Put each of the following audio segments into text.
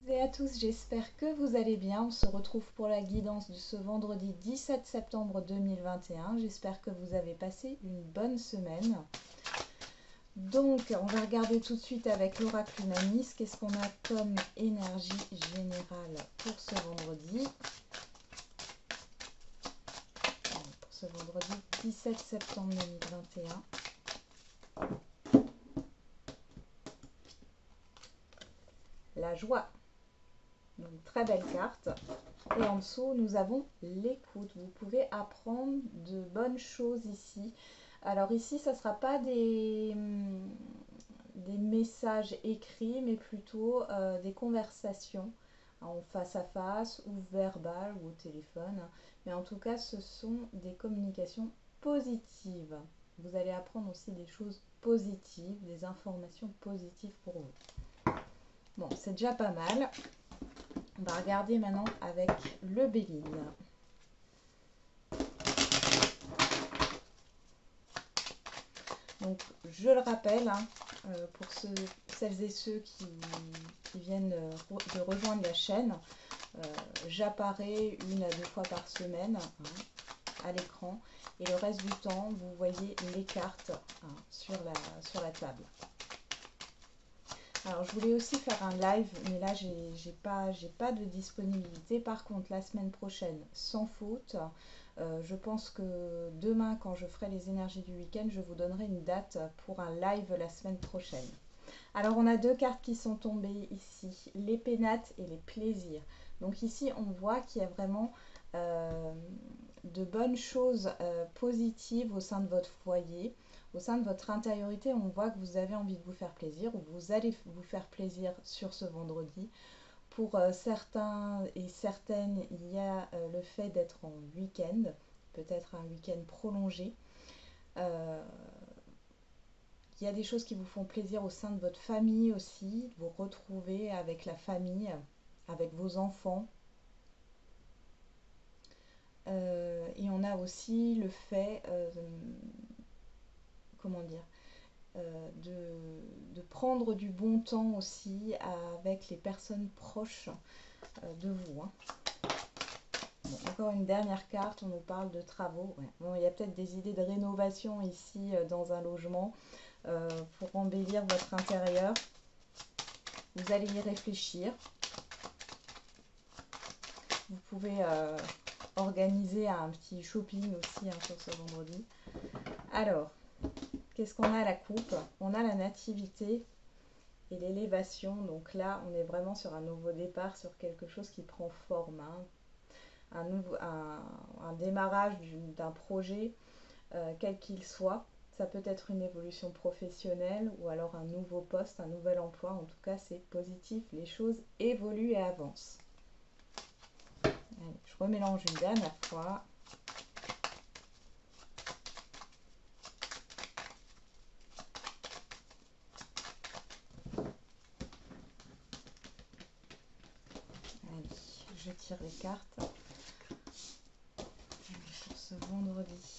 Et à tous, j'espère que vous allez bien. On se retrouve pour la guidance de ce vendredi 17 septembre 2021. J'espère que vous avez passé une bonne semaine. Donc, on va regarder tout de suite avec l'oracle Unanis. Qu'est-ce qu'on a comme énergie générale pour ce vendredi? Pour ce vendredi 17 septembre 2021. La joie. Donc, très belle carte. Et en dessous, nous avons l'écoute. Vous pouvez apprendre de bonnes choses ici. Alors ici, ça ne sera pas des messages écrits, mais plutôt des conversations en face à face ou verbales ou au téléphone. Mais en tout cas, ce sont des communications positives. Vous allez apprendre aussi des choses positives, des informations positives pour vous. Bon, c'est déjà pas mal. On va regarder maintenant avec le Béline. Donc, je le rappelle, hein, pour celles et ceux qui viennent de rejoindre la chaîne, j'apparais 1 à 2 fois par semaine à l'écran. Et le reste du temps, vous voyez les cartes sur la table. Alors, je voulais aussi faire un live, mais là, j'ai pas de disponibilité. Par contre, la semaine prochaine, sans faute, je pense que demain, quand je ferai les énergies du week-end, je vous donnerai une date pour un live la semaine prochaine. Alors, on a deux cartes qui sont tombées ici, les pénates et les plaisirs. Donc ici, on voit qu'il y a vraiment de bonnes choses positives au sein de votre foyer. Au sein de votre intériorité, on voit que vous avez envie de vous faire plaisir ou vous allez vous faire plaisir sur ce vendredi. Pour certains et certaines, il y a le fait d'être en week-end, peut-être un week-end prolongé. Il y a des choses qui vous font plaisir au sein de votre famille aussi, de vous retrouver avec la famille, avec vos enfants. Et on a aussi le fait, comment dire, de prendre du bon temps aussi avec les personnes proches de vous. Hein. Bon, encore une dernière carte, on nous parle de travaux. Ouais. Bon, il y a peut-être des idées de rénovation ici dans un logement pour embellir votre intérieur. Vous allez y réfléchir. Vous pouvez organiser un petit shopping aussi sur ce vendredi. Alors, qu'est-ce qu'on a à la coupe? On a la nativité et l'élévation. Donc là, on est vraiment sur un nouveau départ, sur quelque chose qui prend forme. Hein. Un démarrage d'un projet, quel qu'il soit. Ça peut être une évolution professionnelle ou alors un nouveau poste, un nouvel emploi. En tout cas, c'est positif. Les choses évoluent et avancent. Allez, je remélange une dernière fois. Allez, je tire les cartes pour ce vendredi.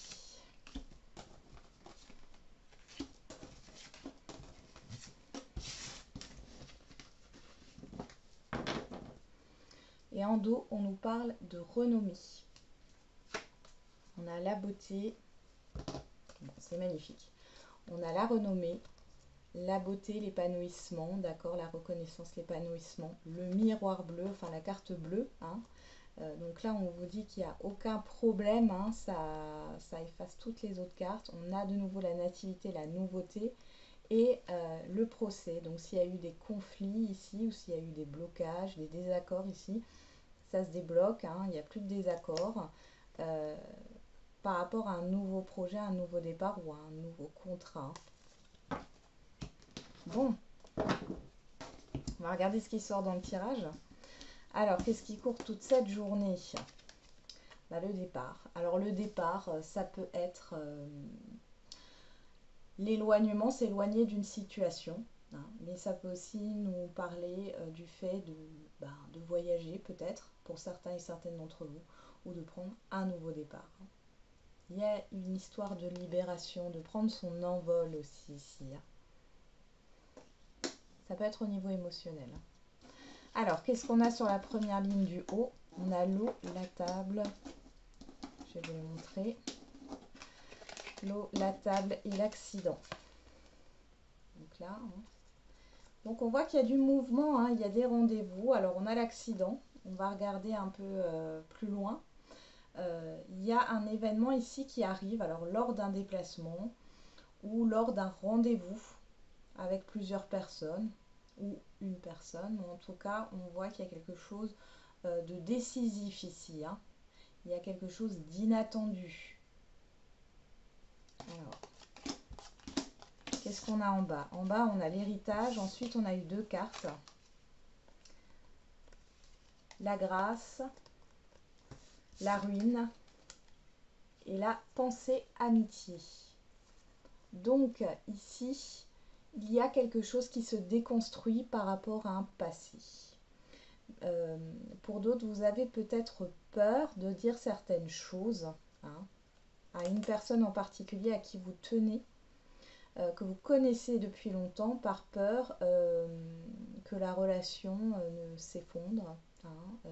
Et en dos, on nous parle de renommée. On a la beauté, bon, c'est magnifique. On a la renommée, la beauté, l'épanouissement, d'accord, la reconnaissance, l'épanouissement, le miroir bleu, enfin la carte bleue. Hein. Donc là, on vous dit qu'il n'y a aucun problème, hein, ça efface toutes les autres cartes. On a de nouveau la nativité, la nouveauté et le procès. Donc s'il y a eu des conflits ici ou s'il y a eu des blocages, des désaccords ici, ça se débloque, hein, il n'y a plus de désaccord par rapport à un nouveau projet, un nouveau départ ou à un nouveau contrat. Bon, on va regarder ce qui sort dans le tirage. Alors, qu'est-ce qui court toute cette journée? Le départ. Alors, le départ, ça peut être l'éloignement, s'éloigner d'une situation. Hein, mais ça peut aussi nous parler du fait de voyager peut-être pour certains et certaines d'entre vous ou de prendre un nouveau départ. Il y a une histoire de libération, de prendre son envol aussi ici. Ça peut être au niveau émotionnel. Alors, qu'est-ce qu'on a sur la première ligne du haut? On a l'eau, la table. Je vais vous le montrer. L'eau, la table et l'accident. Donc là, hein. Donc on voit qu'il y a du mouvement, hein, il y a des rendez-vous. Alors on a l'accident, on va regarder un peu plus loin. Il y a un événement ici qui arrive, alors lors d'un déplacement ou lors d'un rendez-vous avec plusieurs personnes ou une personne. En tout cas, on voit qu'il y a quelque chose de décisif ici, hein. Il y a quelque chose d'inattendu. Alors, qu'est-ce qu'on a en bas? En bas, on a l'héritage. Ensuite, on a eu deux cartes. La grâce, la ruine et la pensée amitié. Donc, ici, il y a quelque chose qui se déconstruit par rapport à un passé. Pour d'autres, vous avez peut-être peur de dire certaines choses, hein, à une personne en particulier à qui vous tenez, que vous connaissez depuis longtemps, par peur que la relation ne s'effondre, hein,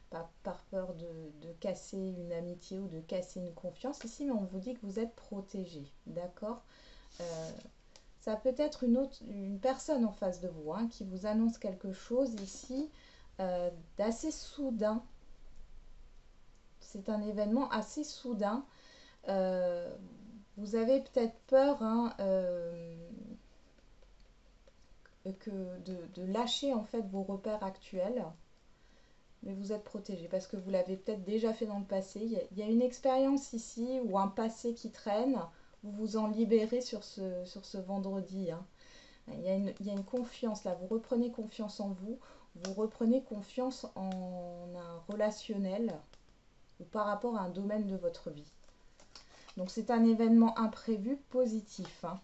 par peur de casser une amitié ou de casser une confiance. Ici, mais on vous dit que vous êtes protégé, d'accord? Ça peut être une personne en face de vous, hein, qui vous annonce quelque chose ici d'assez soudain. C'est un événement assez soudain. Vous avez peut-être peur, hein, de lâcher en fait vos repères actuels, mais vous êtes protégé parce que vous l'avez peut-être déjà fait dans le passé. Il y a une expérience ici ou un passé qui traîne. Vous vous en libérez sur ce vendredi, hein. Il y a une confiance là. Vous reprenez confiance en vous. Vous reprenez confiance en un relationnel ou par rapport à un domaine de votre vie. Donc c'est un événement imprévu positif, hein.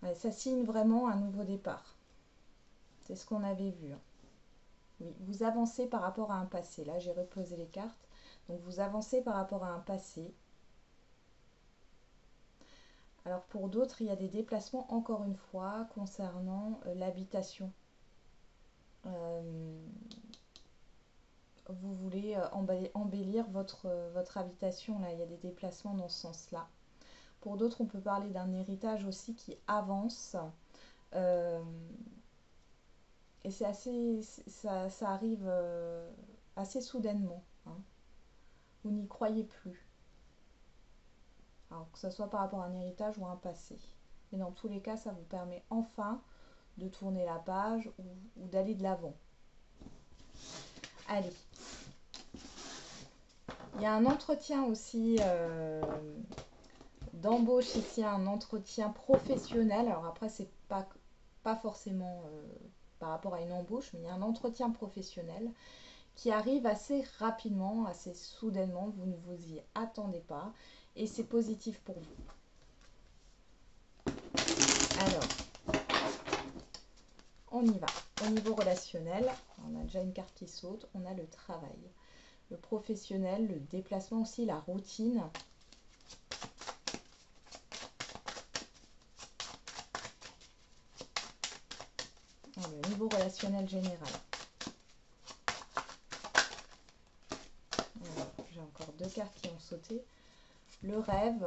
Ouais, ça signe vraiment un nouveau départ. C'est ce qu'on avait vu, hein. Oui, vous avancez par rapport à un passé. Là, j'ai reposé les cartes. Donc vous avancez par rapport à un passé. Alors pour d'autres, il y a des déplacements, encore une fois, concernant l'habitation. Vous voulez embellir votre habitation, là, il y a des déplacements dans ce sens-là. Pour d'autres, on peut parler d'un héritage aussi qui avance. Euh, et c'est assez, ça arrive assez soudainement, hein. Vous n'y croyez plus. Alors que ce soit par rapport à un héritage ou à un passé. Mais dans tous les cas, ça vous permet enfin de tourner la page ou d'aller de l'avant. Allez. Il y a un entretien aussi d'embauche ici, un entretien professionnel. Alors après, c'est pas forcément par rapport à une embauche, mais il y a un entretien professionnel qui arrive assez rapidement, assez soudainement. Vous ne vous y attendez pas et c'est positif pour vous. Alors, on y va. Au niveau relationnel, on a déjà une carte qui saute, on a le travail. Le professionnel, le déplacement aussi, la routine. Le niveau relationnel général. J'ai encore deux cartes qui ont sauté. Le rêve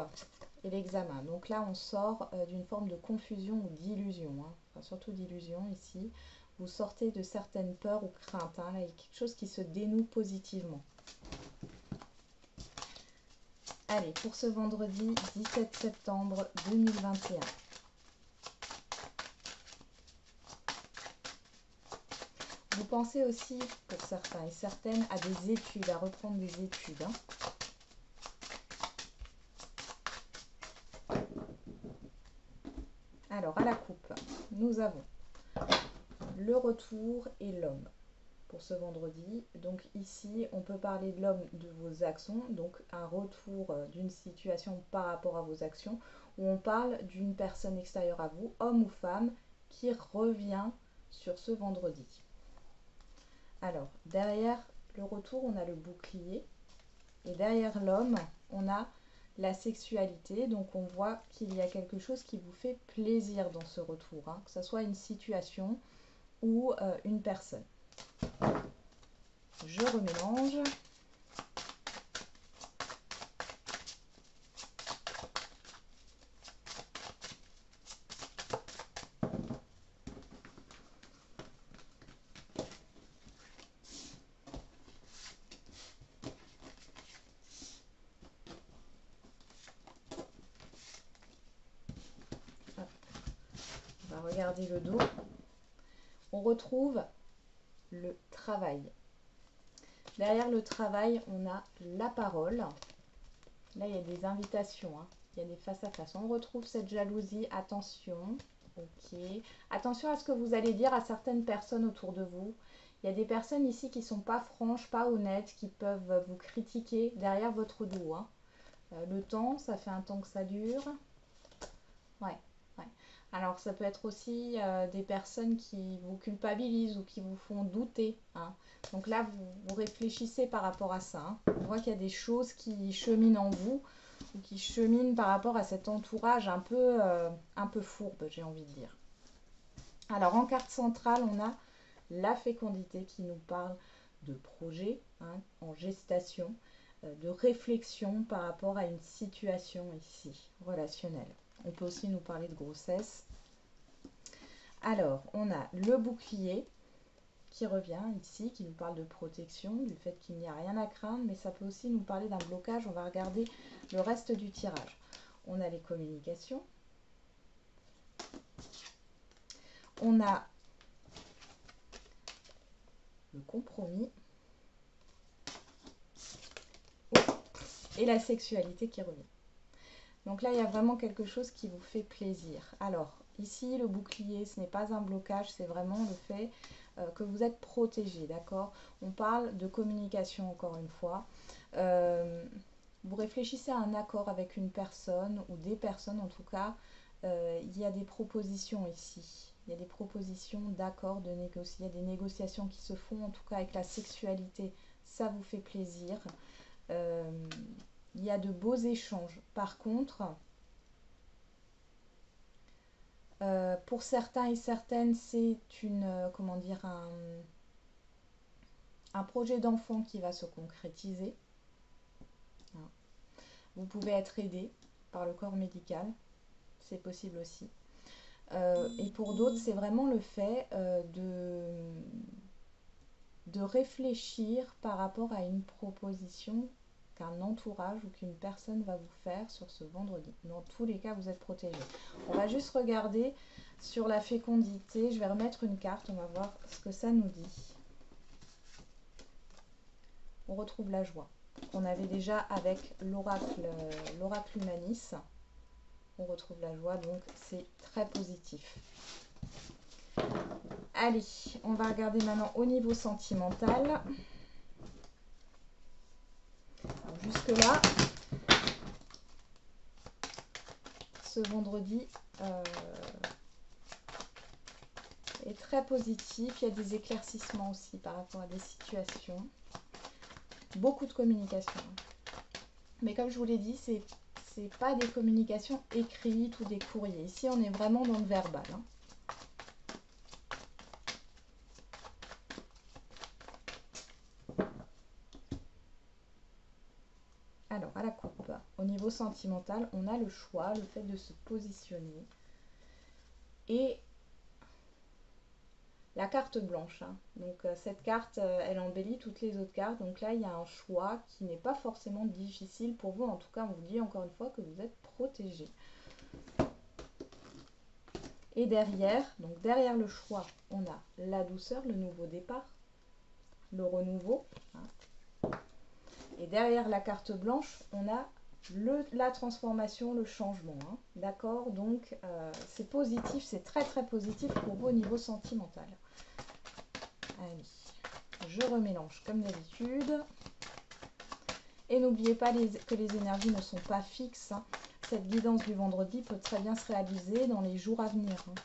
et l'examen. Donc là, on sort d'une forme de confusion ou d'illusion, hein. Enfin, surtout d'illusion ici. Vous sortez de certaines peurs ou craintes, hein. Là, il y a quelque chose qui se dénoue positivement. Allez, pour ce vendredi 17 septembre 2021. Vous pensez aussi, pour certains et certaines, à des études, à reprendre des études, hein. Alors, à la coupe, nous avons le retour et l'homme pour ce vendredi. Donc ici, on peut parler de l'homme de vos actions, donc un retour d'une situation par rapport à vos actions, ou on parle d'une personne extérieure à vous, homme ou femme, qui revient sur ce vendredi. Alors, derrière le retour, on a le bouclier, et derrière l'homme, on a la sexualité. Donc on voit qu'il y a quelque chose qui vous fait plaisir dans ce retour, hein, que ce soit une situation ou une personne. Je remélange. On va regarder le dos. On retrouve le travail. Derrière le travail, on a la parole. Là, il y a des invitations, hein. Il y a des face-à-face. On retrouve cette jalousie. Attention. Ok. Attention à ce que vous allez dire à certaines personnes autour de vous. Il y a des personnes ici qui ne sont pas franches, pas honnêtes, qui peuvent vous critiquer derrière votre dos, hein. Le temps, ça fait un temps que ça dure. Ouais. Alors, ça peut être aussi des personnes qui vous culpabilisent ou qui vous font douter, hein. Donc là, vous réfléchissez par rapport à ça, hein. On voit qu'il y a des choses qui cheminent en vous ou qui cheminent par rapport à cet entourage un peu fourbe, j'ai envie de dire. Alors, en carte centrale, on a la fécondité qui nous parle de projet, hein, en gestation, de réflexion par rapport à une situation ici, relationnelle. On peut aussi nous parler de grossesse. Alors, on a le bouclier qui revient ici, qui nous parle de protection, du fait qu'il n'y a rien à craindre, mais ça peut aussi nous parler d'un blocage. On va regarder le reste du tirage. On a les communications. On a le compromis. Et la sexualité qui revient. Donc là, il y a vraiment quelque chose qui vous fait plaisir. Alors, ici, le bouclier, ce n'est pas un blocage, c'est vraiment le fait que vous êtes protégé, d'accord? On parle de communication, encore une fois. Vous réfléchissez à un accord avec une personne, ou des personnes en tout cas. Il y a des propositions ici. Il y a des propositions d'accord, de négocier. Il y a des négociations qui se font, en tout cas avec la sexualité. Ça vous fait plaisir. Il y a de beaux échanges. Par contre, pour certains et certaines, c'est comment dire, un projet d'enfant qui va se concrétiser. Vous pouvez être aidé par le corps médical, c'est possible aussi. Et pour d'autres, c'est vraiment le fait de réfléchir par rapport à une proposition qu'un entourage ou qu'une personne va vous faire sur ce vendredi. Dans tous les cas, vous êtes protégé. On va juste regarder sur la fécondité. Je vais remettre une carte, on va voir ce que ça nous dit. On retrouve la joie qu'on avait déjà avec l'oracle Humanis. On retrouve la joie, donc c'est très positif. Allez, on va regarder maintenant au niveau sentimental. Jusque-là, ce vendredi est très positif. Il y a des éclaircissements aussi par rapport à des situations. Beaucoup de communication. Mais comme je vous l'ai dit, c'est pas des communications écrites ou des courriers. Ici, on est vraiment dans le verbal, hein. Alors, à la coupe, au niveau sentimental, on a le choix, le fait de se positionner. Et la carte blanche, hein. Donc, cette carte, elle embellit toutes les autres cartes. Donc là, il y a un choix qui n'est pas forcément difficile pour vous. En tout cas, on vous dit encore une fois que vous êtes protégé. Et derrière, donc derrière le choix, on a la douceur, le nouveau départ, le renouveau, hein. Et derrière la carte blanche, on a la transformation, le changement, hein. D'accord? Donc, c'est positif, c'est très très positif pour vous au niveau sentimental. Allez, je remélange comme d'habitude. Et n'oubliez pas que les énergies ne sont pas fixes, hein. Cette guidance du vendredi peut très bien se réaliser dans les jours à venir, hein.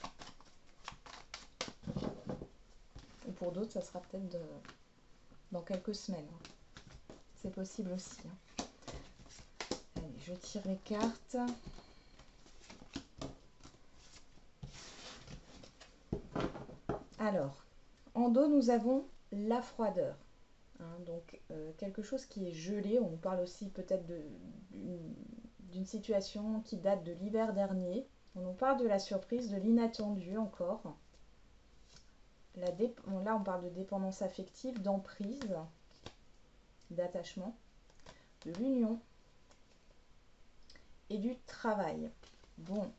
Ou pour d'autres, ça sera peut-être dans quelques semaines, hein. C'est possible aussi, hein. Allez, je tire les cartes. Alors, en dos, nous avons la froideur. Hein, donc, quelque chose qui est gelé. On parle aussi peut-être d'une situation qui date de l'hiver dernier. On nous parle de la surprise, de l'inattendu encore. Là, on parle de dépendance affective, d'emprise, d'attachement, de l'union et du travail. Bon.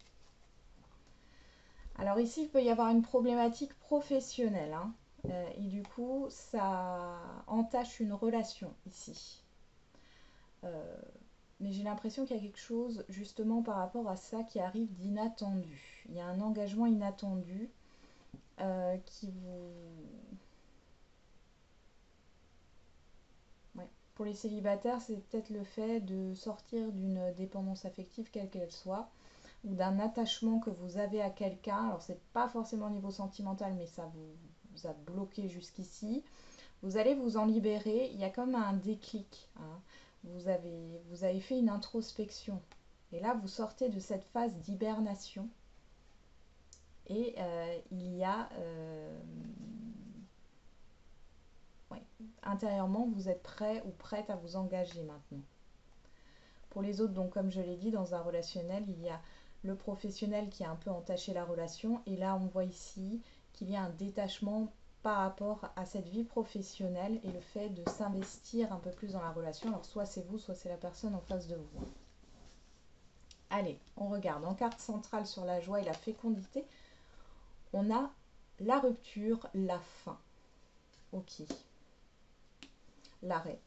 Alors ici, il peut y avoir une problématique professionnelle. Hein, et du coup, ça entache une relation ici. Mais j'ai l'impression qu'il y a quelque chose justement par rapport à ça qui arrive d'inattendu. Il y a un engagement inattendu qui vous... Ouais. Pour les célibataires, c'est peut-être le fait de sortir d'une dépendance affective, quelle qu'elle soit, ou d'un attachement que vous avez à quelqu'un. Alors, c'est pas forcément au niveau sentimental, mais ça vous a bloqué jusqu'ici. Vous allez vous en libérer. Il y a comme un déclic. Hein. Vous avez fait une introspection. Et là, vous sortez de cette phase d'hibernation. Et il y a... ouais, intérieurement, vous êtes prêt ou prête à vous engager maintenant. Pour les autres, donc comme je l'ai dit, dans un relationnel, il y a le professionnel qui a un peu entaché la relation. Et là, on voit ici qu'il y a un détachement par rapport à cette vie professionnelle et le fait de s'investir un peu plus dans la relation. Alors, soit c'est vous, soit c'est la personne en face de vous. Allez, on regarde. En carte centrale sur la joie et la fécondité, on a la rupture, la fin. Ok. L'arrêt.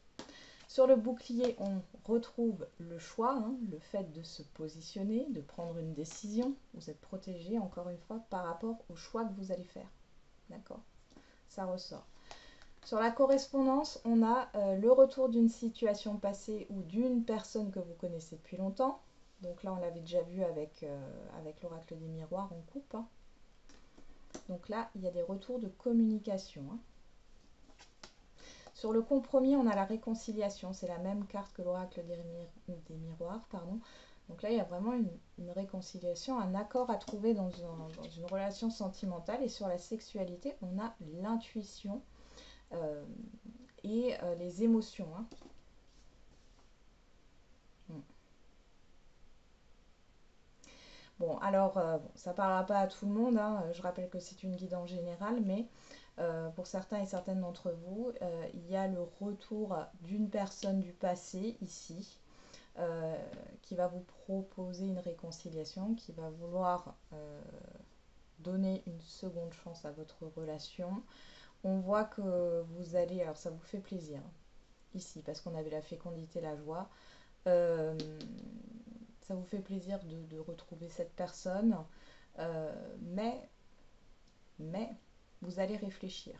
Sur le bouclier, on retrouve le choix, hein, le fait de se positionner, de prendre une décision. Vous êtes protégé, encore une fois, par rapport au choix que vous allez faire. D'accord ? Ça ressort. Sur la correspondance, on a le retour d'une situation passée ou d'une personne que vous connaissez depuis longtemps. Donc là, on l'avait déjà vu avec l'oracle des miroirs en coupe. Hein. Donc là, il y a des retours de communication. Hein. Sur le compromis, on a la réconciliation. C'est la même carte que l'oracle des miroirs. Pardon. Donc là, il y a vraiment une réconciliation, un accord à trouver dans une relation sentimentale. Et sur la sexualité, on a l'intuition et les émotions. Hein. Bon, alors, ça ne parlera pas à tout le monde. Hein. Je rappelle que c'est une guide en général, mais pour certains et certaines d'entre vous, il y a le retour d'une personne du passé ici qui va vous proposer une réconciliation, qui va vouloir donner une seconde chance à votre relation. On voit que vous allez, alors ça vous fait plaisir ici parce qu'on avait la fécondité, la joie. Ça vous fait plaisir de retrouver cette personne, mais vous allez réfléchir.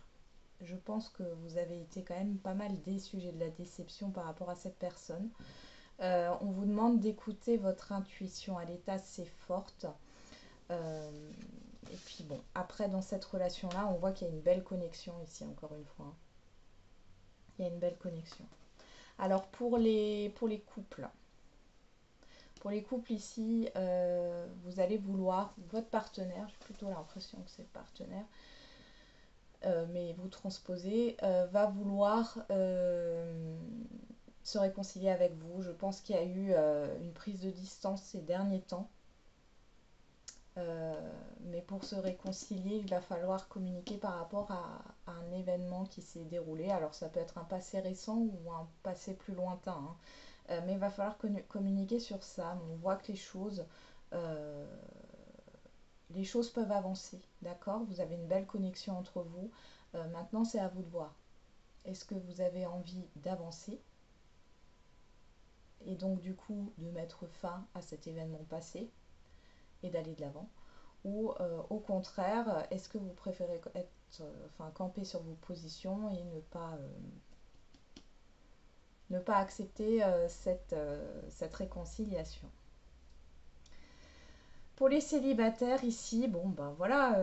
Je pense que vous avez été quand même pas mal déçu, j'ai de la déception par rapport à cette personne. On vous demande d'écouter votre intuition, elle est assez forte. Et puis bon, après dans cette relation-là, on voit qu'il y a une belle connexion ici, encore une fois. Hein. Il y a une belle connexion. Alors pour les couples, ici, vous allez vouloir, votre partenaire, j'ai plutôt l'impression que c'est le partenaire, mais vous transposez, va vouloir se réconcilier avec vous. Je pense qu'il y a eu une prise de distance ces derniers temps. Mais pour se réconcilier, il va falloir communiquer par rapport à un événement qui s'est déroulé. Alors ça peut être un passé récent ou un passé plus lointain. Hein. Mais il va falloir communiquer sur ça. On voit que les choses peuvent avancer. D'accord ? Vous avez une belle connexion entre vous. Maintenant, c'est à vous de voir. Est-ce que vous avez envie d'avancer ? Et donc, du coup, de mettre fin à cet événement passé et d'aller de l'avant. Ou au contraire, est-ce que vous préférez camper sur vos positions et ne pas accepter cette réconciliation. Pour les célibataires ici, bon ben voilà,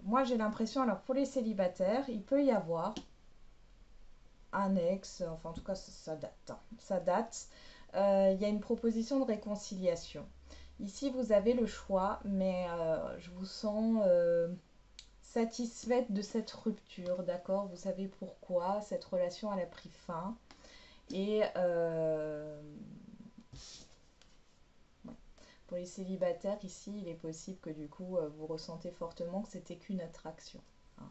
moi j'ai l'impression, alors pour les célibataires, il peut y avoir un ex, enfin en tout cas ça date. Hein, ça date. Il y a une proposition de réconciliation. Ici, vous avez le choix, mais je vous sens satisfaite de cette rupture, d'accord? Vous savez pourquoi cette relation elle a pris fin. Et ouais. Pour les célibataires, ici, il est possible que du coup, vous ressentez fortement que c'était qu'une attraction, hein.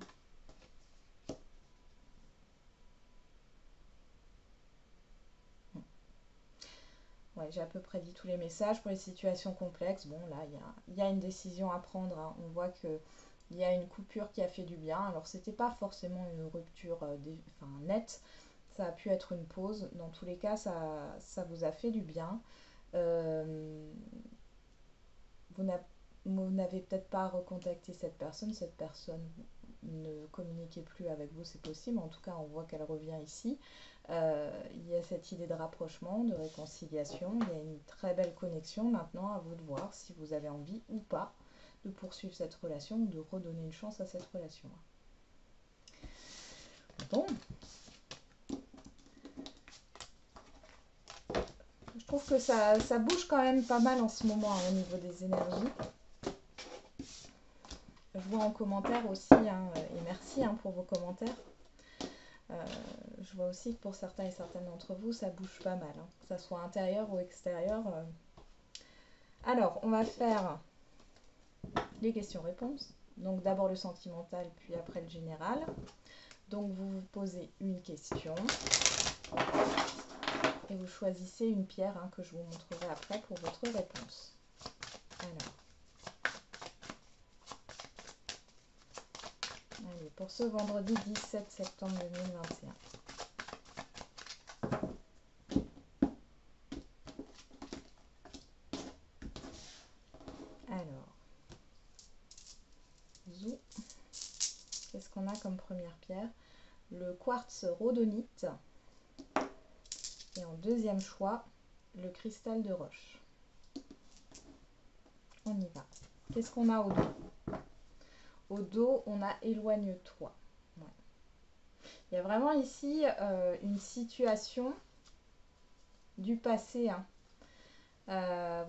Ouais, j'ai à peu près dit tous les messages. Pour les situations complexes, bon là, il y a une décision à prendre, hein. On voit que il y a une coupure qui a fait du bien. Alors, c'était pas forcément une rupture enfin, nette. Ça a pu être une pause. Dans tous les cas, ça vous a fait du bien. Euh, vous n'avez peut-être pas recontacté cette personne. Cette personne ne communiquait plus avec vous, c'est possible. En tout cas, on voit qu'elle revient ici. Il y a cette idée de rapprochement, de réconciliation. Il y a une très belle connexion. Maintenant, à vous de voir si vous avez envie ou pas de poursuivre cette relation ou de redonner une chance à cette relation. Bon, je trouve que ça bouge quand même pas mal en ce moment, hein, au niveau des énergies. Je vois en commentaire aussi, hein, et merci, hein, pour vos commentaires. Je vois aussi que pour certains et certaines d'entre vous, ça bouge pas mal, hein, que ça soit intérieur ou extérieur. Alors, on va faire les questions-réponses. Donc d'abord le sentimental, puis après le général. Donc vous vous posez une question et vous choisissez une pierre, hein, que je vous montrerai après pour votre réponse. Alors, allez, pour ce vendredi 17 septembre 2021. Alors, zou, qu'est-ce qu'on a comme première pierre? Le quartz rhodonite. Et en deuxième choix, le cristal de roche. On y va. Qu'est-ce qu'on a au dos? Au dos, on a éloigne-toi. Ouais. Il y a vraiment ici une situation du passé, hein.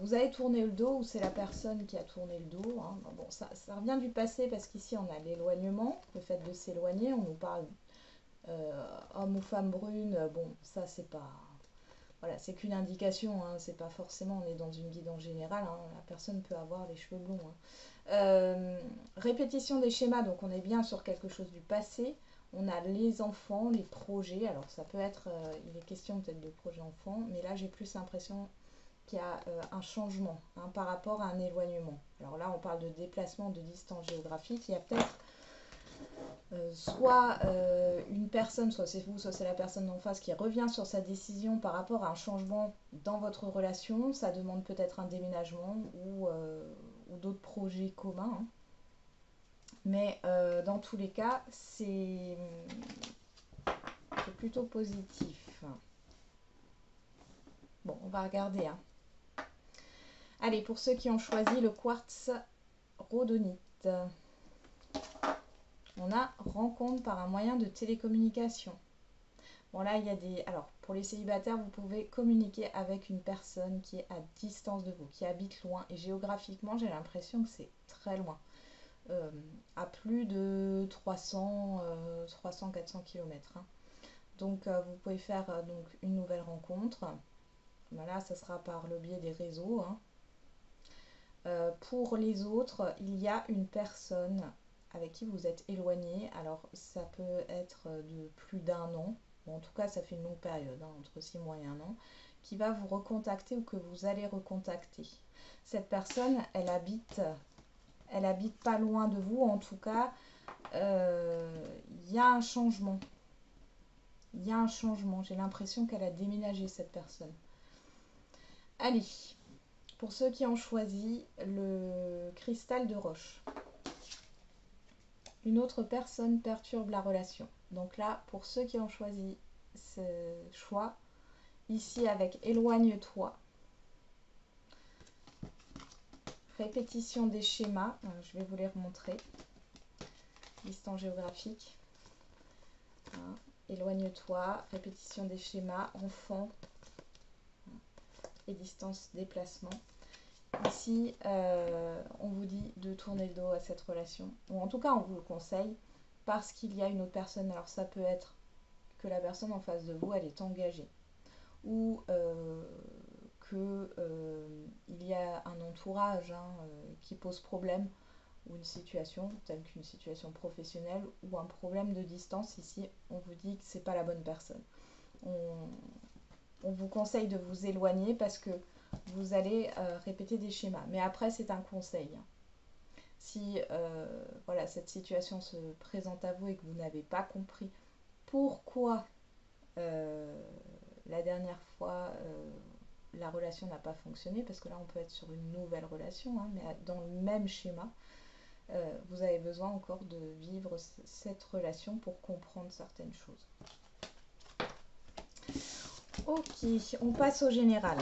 Vous avez tourné le dos ou c'est la personne qui a tourné le dos, hein. Bon, ça revient du passé parce qu'ici on a l'éloignement, le fait de s'éloigner. On nous parle homme ou femme brune. Bon, ça c'est pas... Voilà, c'est qu'une indication, hein, c'est pas forcément, on est dans une guidance générale, hein, la personne peut avoir les cheveux blonds, hein. Répétition des schémas, donc on est bien sur quelque chose du passé. On a les enfants, les projets, alors ça peut être, il est question peut-être de projets enfants, mais là j'ai plus l'impression qu'il y a un changement, hein, par rapport à un éloignement. Alors là on parle de déplacement, de distance géographique, il y a peut-être soit une personne, soit c'est vous, soit c'est la personne d'en face qui revient sur sa décision par rapport à un changement dans votre relation. Ça demande peut-être un déménagement ou d'autres projets communs, hein. Mais dans tous les cas, c'est plutôt positif. Bon, on va regarder, hein. Allez, pour ceux qui ont choisi le quartz rhodonite, on a rencontre par un moyen de télécommunication. Bon là, il y a des... Alors, pour les célibataires, vous pouvez communiquer avec une personne qui est à distance de vous, qui habite loin. Et géographiquement, j'ai l'impression que c'est très loin. À plus de 300-400 km, hein. Donc, vous pouvez faire donc, une nouvelle rencontre. Voilà, ça sera par le biais des réseaux, hein. Pour les autres, il y a une personne avec qui vous êtes éloigné. Alors, ça peut être de plus d'un an. Bon, en tout cas, ça fait une longue période, hein, entre 6 mois et un an, qui va vous recontacter ou que vous allez recontacter. Cette personne, elle habite pas loin de vous. En tout cas, il y a un changement. Il y a un changement. J'ai l'impression qu'elle a déménagé, cette personne. Allez, pour ceux qui ont choisi le cristal de roche. Une autre personne perturbe la relation. Donc là, pour ceux qui ont choisi ce choix, ici avec éloigne-toi, répétition des schémas, je vais vous les remontrer, distance géographique, hein, éloigne-toi, répétition des schémas, enfant, et distance déplacement. Ici, on vous dit de tourner le dos à cette relation, ou en tout cas on vous le conseille, parce qu'il y a une autre personne. Alors ça peut être que la personne en face de vous, elle est engagée, ou qu'il y a un entourage qui pose problème, ou une situation telle qu'une situation professionnelle, ou un problème de distance. Ici, on vous dit que c'est pas la bonne personne. On vous conseille de vous éloigner parce que vous allez répéter des schémas. Mais après, c'est un conseil. Si voilà, cette situation se présente à vous et que vous n'avez pas compris pourquoi la dernière fois la relation n'a pas fonctionné, parce que là on peut être sur une nouvelle relation, mais dans le même schéma, vous avez besoin encore de vivre cette relation pour comprendre certaines choses. Ok, on passe au général.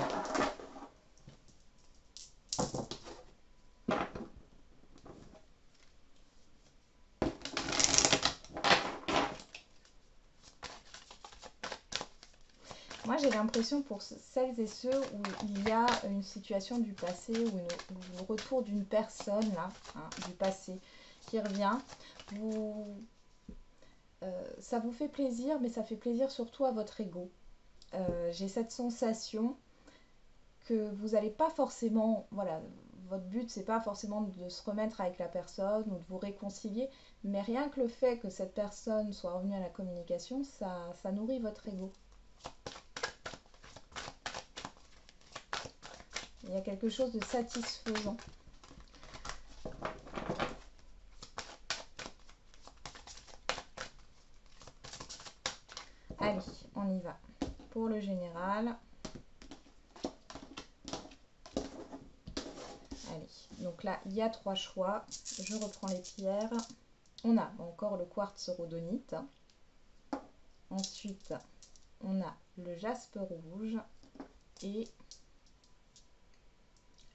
Moi, j'ai l'impression pour celles et ceux où il y a une situation du passé ou le retour d'une personne là, du passé qui revient, ça vous fait plaisir, mais ça fait plaisir surtout à votre ego. J'ai cette sensation que vous n'allez pas forcément, voilà, votre but c'est pas forcément de se remettre avec la personne ou de vous réconcilier, mais rien que le fait que cette personne soit revenue à la communication, ça nourrit votre ego. Il y a quelque chose de satisfaisant. Allez, on y va. Pour le général. Allez, donc là, il y a 3 choix. Je reprends les pierres. On a encore le quartz rhodonite. Ensuite, on a le jaspe rouge et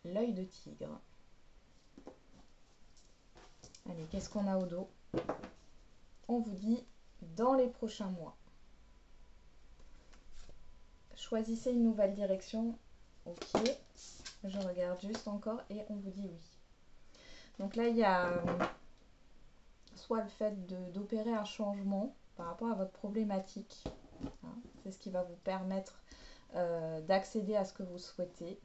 l'œil de tigre. Allez, qu'est-ce qu'on a au dos? On vous dit dans les prochains mois. Choisissez une nouvelle direction. Ok, je regarde juste encore et on vous dit oui. Donc là, il y a soit le fait d'opérer un changement par rapport à votre problématique. C'est ce qui va vous permettre d'accéder à ce que vous souhaitez.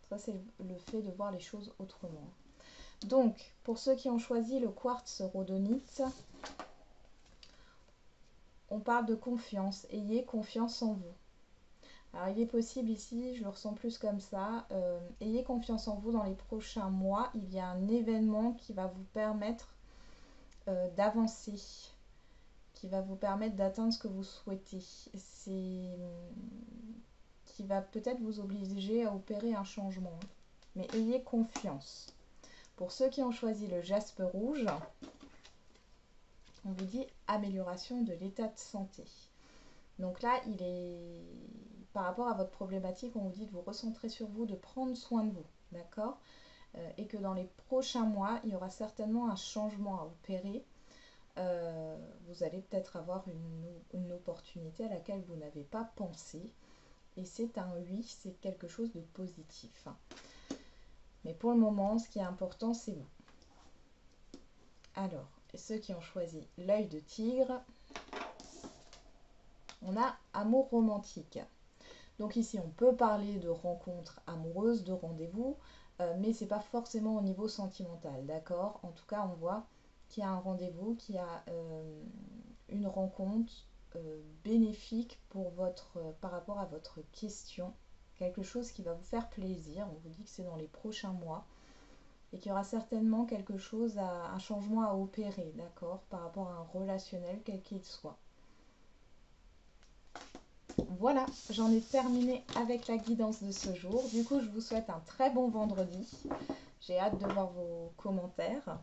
Ça, c'est le fait de voir les choses autrement. Donc, pour ceux qui ont choisi le quartz rhodonite, on parle de confiance. Ayez confiance en vous. Alors, il est possible ici, je le ressens plus comme ça, ayez confiance en vous dans les prochains mois. Il y a un événement qui va vous permettre d'avancer, qui va vous permettre d'atteindre ce que vous souhaitez. C'est qui va peut-être vous obliger à opérer un changement. Mais ayez confiance. Pour ceux qui ont choisi le jaspe rouge, on vous dit amélioration de l'état de santé. Donc là, il est par rapport à votre problématique, on vous dit de vous recentrer sur vous, de prendre soin de vous, d'accord? Et que dans les prochains mois, il y aura certainement un changement à opérer. Vous allez peut-être avoir une opportunité à laquelle vous n'avez pas pensé. Et c'est un oui, c'est quelque chose de positif. Mais pour le moment, ce qui est important, c'est vous. Alors, ceux qui ont choisi l'œil de tigre, on a amour romantique. Donc ici, on peut parler de rencontres amoureuses, de rendez-vous, mais c'est pas forcément au niveau sentimental, d'accord? En tout cas, on voit qu'il y a un rendez-vous, qu'il y a une rencontre bénéfique pour par rapport à votre question, quelque chose qui va vous faire plaisir. On vous dit que c'est dans les prochains mois et qu'il y aura certainement quelque chose, un changement à opérer, d'accord, par rapport à un relationnel quel qu'il soit. Voilà, j'en ai terminé avec la guidance de ce jour. Du coup, je vous souhaite un très bon vendredi. J'ai hâte de voir vos commentaires.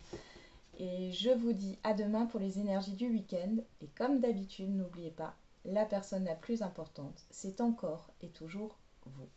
Et je vous dis à demain pour les énergies du week-end. Et comme d'habitude, n'oubliez pas, la personne la plus importante, c'est encore et toujours vous.